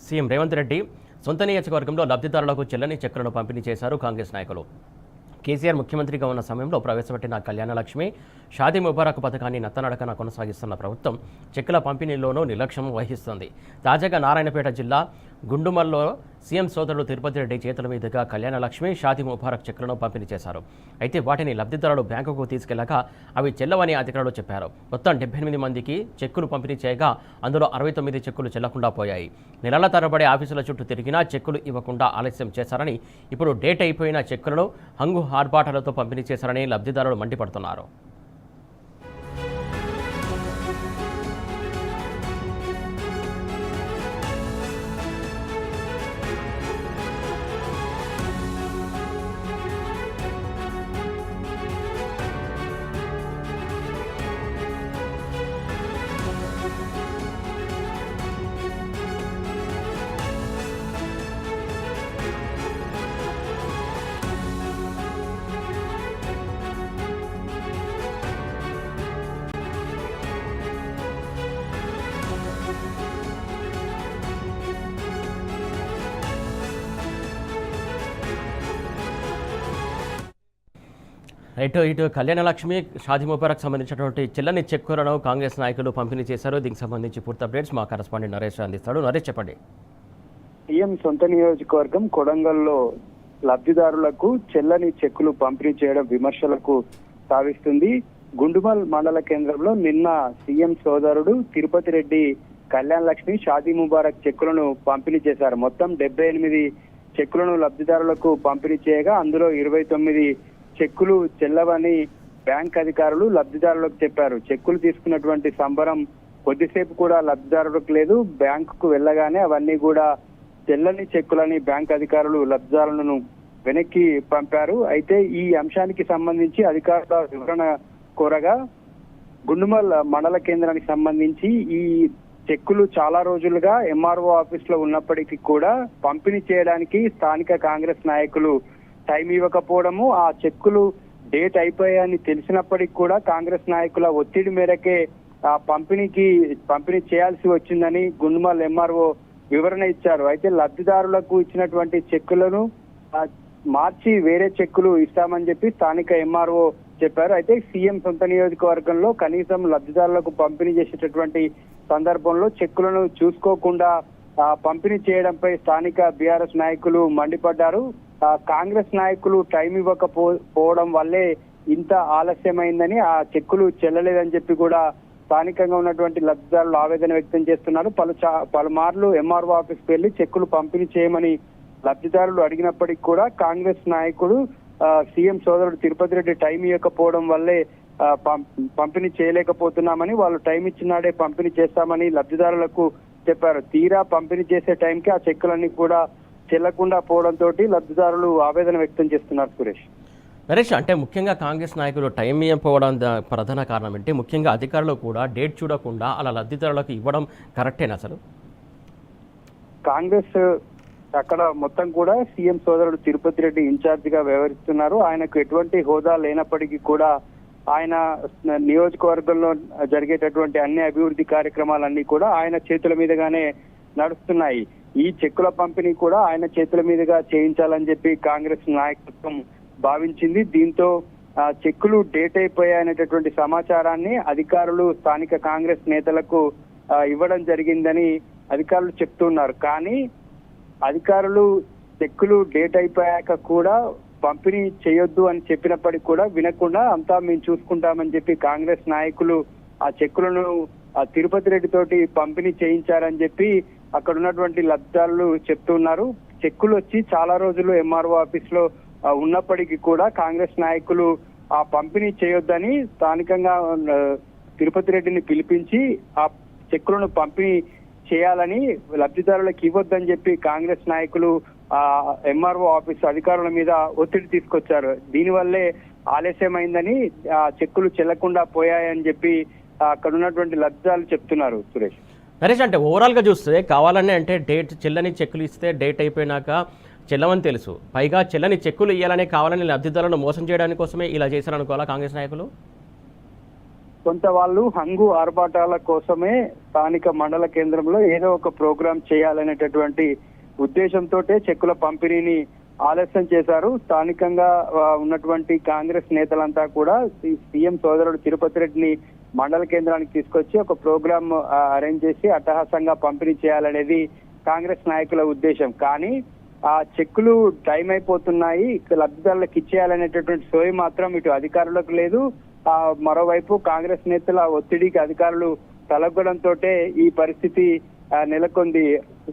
CM Revanth Reddy సొంత నియోజకవర్గంలో లబ్ధిదారులకు చెల్లని చెక్కులను పంపిణీ చేశారు కాంగ్రెస్ నాయకులు. కేసీఆర్ ముఖ్యమంత్రిగా ఉన్న సమయంలో ప్రవేశపెట్టిన కళ్యాణలక్ష్మి, షాదీ ముబారక్ పథకాన్ని నత్తనడకన కొనసాగిస్తున్న ప్రభుత్వం చెక్కుల పంపిణీలోనూ నిర్లక్ష్యం వహిస్తోంది. తాజాగా నారాయణపేట జిల్లా గుండుమల్లో సీఎం సోదరుడు తిరుపతి రెడ్డి చేతుల మీదుగా కళ్యాణలక్ష్మి, షాదీ ముబారక్ చెక్కులను పంపిణీ చేశారు. అయితే వాటిని లబ్ధిదారులు బ్యాంకుకు తీసుకెళ్లాక అవి చెల్లవని అధికారులు చెప్పారు. మొత్తం 78 మందికి చెక్కులు పంపిణీ చేయగా అందులో 69 చెక్కులు చెల్లకుండా పోయాయి. నెలల తరబడి ఆఫీసుల చుట్టూ తిరిగినా చెక్కులు ఇవ్వకుండా ఆలస్యం చేశారని, ఇప్పుడు డేట్ అయిపోయిన చెక్కులను హంగు ఆర్భాటాలతో పంపిణీ చేశారని లబ్ధిదారులు మండిపడుతున్నారు. ఇటు కళ్యాణలక్ష్మి, షాదీ ముబారక్ సంబంధించినటువంటి చెల్లని చెక్కులను కాంగ్రెస్ నాయకులు పంపిణీ చేశారు. దీనికి సంబంధించి పూర్తి అప్డేట్స్ మా కరెస్పాండెంట్ నరేష్ అందిస్తాడు. నరేష్, చెప్పండి. సీఎం సొంత నియోజకవర్గం కొడంగల్లో లబ్ధిదారులకు చెల్లని చెక్కులు పంపిణీ చేయడం విమర్శలకు సాగిస్తుంది. గుండుమల్ మండల కేంద్రంలో నిన్న సీఎం సోదరుడు తిరుపతి రెడ్డి కళ్యాణలక్ష్మి, షాదీ ముబారక్ చెక్కులను పంపిణీ చేశారు. మొత్తం 78 చెక్కులను లబ్ధిదారులకు పంపిణీ చేయగా అందులో 29 చెక్కులు చెల్లవని బ్యాంక్ అధికారులు లబ్ధిదారులకు చెప్పారు. చెక్కులు తీసుకున్నటువంటి సంబరం కొద్దిసేపు కూడా లబ్ధిదారులకు లేదు. బ్యాంకుకు వెళ్ళగానే అవన్నీ కూడా చెల్లని చెక్కులని బ్యాంక్ అధికారులు లబ్ధిదారులను వెనక్కి పంపారు. అయితే ఈ అంశానికి సంబంధించి అధికారుల వివరణ కోరగా గుండుమల్ మండల కేంద్రానికి సంబంధించి ఈ చెక్కులు చాలా రోజులుగా ఎంఆర్ఓ ఆఫీస్ లో ఉన్నప్పటికీ కూడా పంపిణీ చేయడానికి స్థానిక కాంగ్రెస్ నాయకులు టైం ఇవ్వకపోవడము, ఆ చెక్కులు డేట్ అయిపోయాయని తెలిసినప్పటికీ కూడా కాంగ్రెస్ నాయకుల ఒత్తిడి మేరకే ఆ పంపిణీ చేయాల్సి వచ్చిందని గుండుమల్ ఎంఆర్ఓ వివరణ ఇచ్చారు. అయితే లబ్ధిదారులకు ఇచ్చినటువంటి చెక్కులను మార్చి వేరే చెక్కులు ఇస్తామని చెప్పి స్థానిక ఎంఆర్ఓ చెప్పారు. అయితే సీఎం సొంత నియోజకవర్గంలో కనీసం లబ్ధిదారులకు పంపిణీ చేసేటటువంటి సందర్భంలో చెక్కులను చూసుకోకుండా పంపిణీ చేయడంపై స్థానిక బీఆర్ఎస్ నాయకులు మండిపడ్డారు. కాంగ్రెస్ నాయకులు టైం ఇవ్వకపోవడం వల్లే ఇంత ఆలస్యమైందని, ఆ చెక్కులు చెల్లలేదని చెప్పి కూడా స్థానికంగా ఉన్నటువంటి లబ్ధిదారులు ఆవేదన వ్యక్తం చేస్తున్నారు. పలుమార్లు ఎంఆర్ఓ ఆఫీస్కి వెళ్లి చెక్కులు పంపిణీ చేయమని లబ్ధిదారులు అడిగినప్పటికీ కూడా కాంగ్రెస్ నాయకుడు సీఎం సోదరుడు తిరుపతి రెడ్డి టైం ఇవ్వకపోవడం వల్లే పంపిణీ చేయలేకపోతున్నామని, వాళ్ళు టైం ఇచ్చినాడే పంపిణీ చేస్తామని లబ్ధిదారులకు చెప్పారు. తీరా పంపిణీ చేసే టైంకి ఆ చెక్కులన్నీ కూడా చెల్లకుండా పోవడంతో లబ్ధిదారులు ఆవేదన వ్యక్తం చేస్తున్నారు. నరేష్, అంటే ముఖ్యంగా కాంగ్రెస్ నాయకులు టైం ఇవ్వకపోవడం ప్రధాన కారణం ఏంటి? ముఖ్యంగా అధికారులు కూడా డేట్ చూడకుండా అలా లబ్ధిదారులకు ఇవ్వడం కరెక్టేనా అసలు? కాంగ్రెస్ అక్కడ మొత్తం కూడా సీఎం సోదరుడు తిరుపతి రెడ్డి ఇన్ఛార్జ్ గా వ్యవహరిస్తున్నారు. ఆయనకు ఎటువంటి హోదా లేనప్పటికీ కూడా ఆయన నియోజకవర్గంలో జరిగేటటువంటి అన్ని అభివృద్ధి కార్యక్రమాలన్నీ కూడా ఆయన చేతుల మీదుగానే నడుస్తున్నాయి. ఈ చెక్కుల పంపిణీ కూడా ఆయన చేతుల మీదుగా చేయించాలని చెప్పి కాంగ్రెస్ నాయకత్వం భావించింది. దీంతో చెక్కులు డేట్ అయిపోయాయనేటటువంటి సమాచారాన్ని అధికారులు స్థానిక కాంగ్రెస్ నేతలకు ఇవ్వడం జరిగిందని అధికారులు చెప్తున్నారు. కానీ అధికారులు చెక్కులు డేట్ అయిపోయాక కూడా పంపిణీ చేయొద్దు అని చెప్పినప్పటికీ కూడా వినకుండా అంతా మేము చూసుకుంటామని చెప్పి కాంగ్రెస్ నాయకులు ఆ చెక్కులను తిరుపతి రెడ్డి తోటి పంపిణీ చేయించారని చెప్పి అక్కడ ఉన్నటువంటి లబ్ధిదారులు చెప్తున్నారు. చెక్కులు వచ్చి చాలా రోజులు ఎంఆర్ఓ ఆఫీస్ లో ఉన్నప్పటికీ కూడా కాంగ్రెస్ నాయకులు ఆ పంపిణీ చేయొద్దని స్థానికంగా తిరుపతి రెడ్డిని పిలిపించి ఆ చెక్కులను పంపిణీ చేయాలని, లబ్ధిదారులకు ఇవ్వొద్దని చెప్పి కాంగ్రెస్ నాయకులు ఎంఆర్ఓ ఆఫీస్ అధికారుల మీద ఒత్తిడి తీసుకొచ్చారు. దీనివల్లే ఆలస్యమైందని, ఆ చెక్కులు చెల్లకుండా పోయాయని చెప్పి అక్కడ ఉన్నటువంటి లబ్ధిదారులు చెప్తున్నారు. సురేష్, నరేష్, అంటే ఓవరాల్గా చూస్తే కావాలనే అంటే డేట్ చెల్లని చెక్కులు ఇస్తే డేట్ అయిపోయినాక చెల్లమని తెలుసు, పైగా చెల్లని చెక్కులు ఇవ్వాలనే కావాలని లబ్ధిదారులను మోసం చేయడానికి కోసమే ఇలా చేశారనుకోవాలా కాంగ్రెస్ నాయకులు? కొంత వాళ్ళు హంగు ఆర్భాటాల కోసమే స్థానిక మండల కేంద్రంలో ఏదో ఒక ప్రోగ్రాం చేయాలనేటటువంటి ఉద్దేశంతో చెక్కుల పంపిణీని ఆలస్యం చేశారు. స్థానికంగా ఉన్నటువంటి కాంగ్రెస్ నేతలంతా కూడా సీఎం సోదరుడు తిరుపతి రెడ్డిని మండల కేంద్రానికి తీసుకొచ్చి ఒక ప్రోగ్రాం అరేంజ్ చేసి అట్టహాసంగా పంపిణీ చేయాలనేది కాంగ్రెస్ నాయకుల ఉద్దేశం. కానీ ఆ చెక్కులు టైం అయిపోతున్నాయి, లబ్ధిదారులకు ఇచ్చేయాలనేటటువంటి సోయి మాత్రం ఇటు అధికారులకు లేదు. మరోవైపు కాంగ్రెస్ నేతల ఒత్తిడికి అధికారులు తలగ్గడంతో ఈ పరిస్థితి నెలకొంది.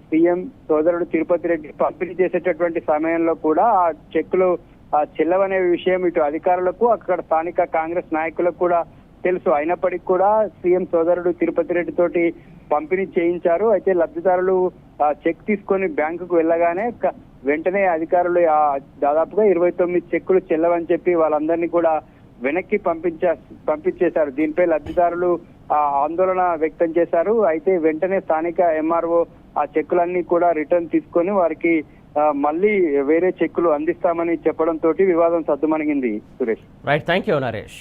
సీఎం సోదరుడు తిరుపతి రెడ్డి పంపిణీ చేసేటటువంటి సమయంలో కూడా ఆ చెక్కులు చెల్లవనే విషయం ఇటు అధికారులకు అక్కడ స్థానిక కాంగ్రెస్ నాయకులకు కూడా తెలుసు. అయినప్పటికీ కూడా సీఎం సోదరుడు తిరుపతి రెడ్డి తోటి పంపిణీ చేయించారు. అయితే లబ్ధిదారులు చెక్ తీసుకొని బ్యాంకుకు వెళ్ళగానే వెంటనే అధికారులు దాదాపుగా 29 చెక్కులు చెల్లవని చెప్పి వాళ్ళందరినీ కూడా వెనక్కి పంపించేశారు. దీనిపై లబ్ధిదారులు ఆందోళన వ్యక్తం చేశారు. అయితే వెంటనే స్థానిక ఎంఆర్ఓ ఆ చెక్కులన్నీ కూడా రిటర్న్ తీసుకొని వారికి మళ్ళీ వేరే చెక్కులు అందిస్తామని చెప్పడంతో వివాదం సద్దుమణిగింది. Suresh. Right, thank you Naresh.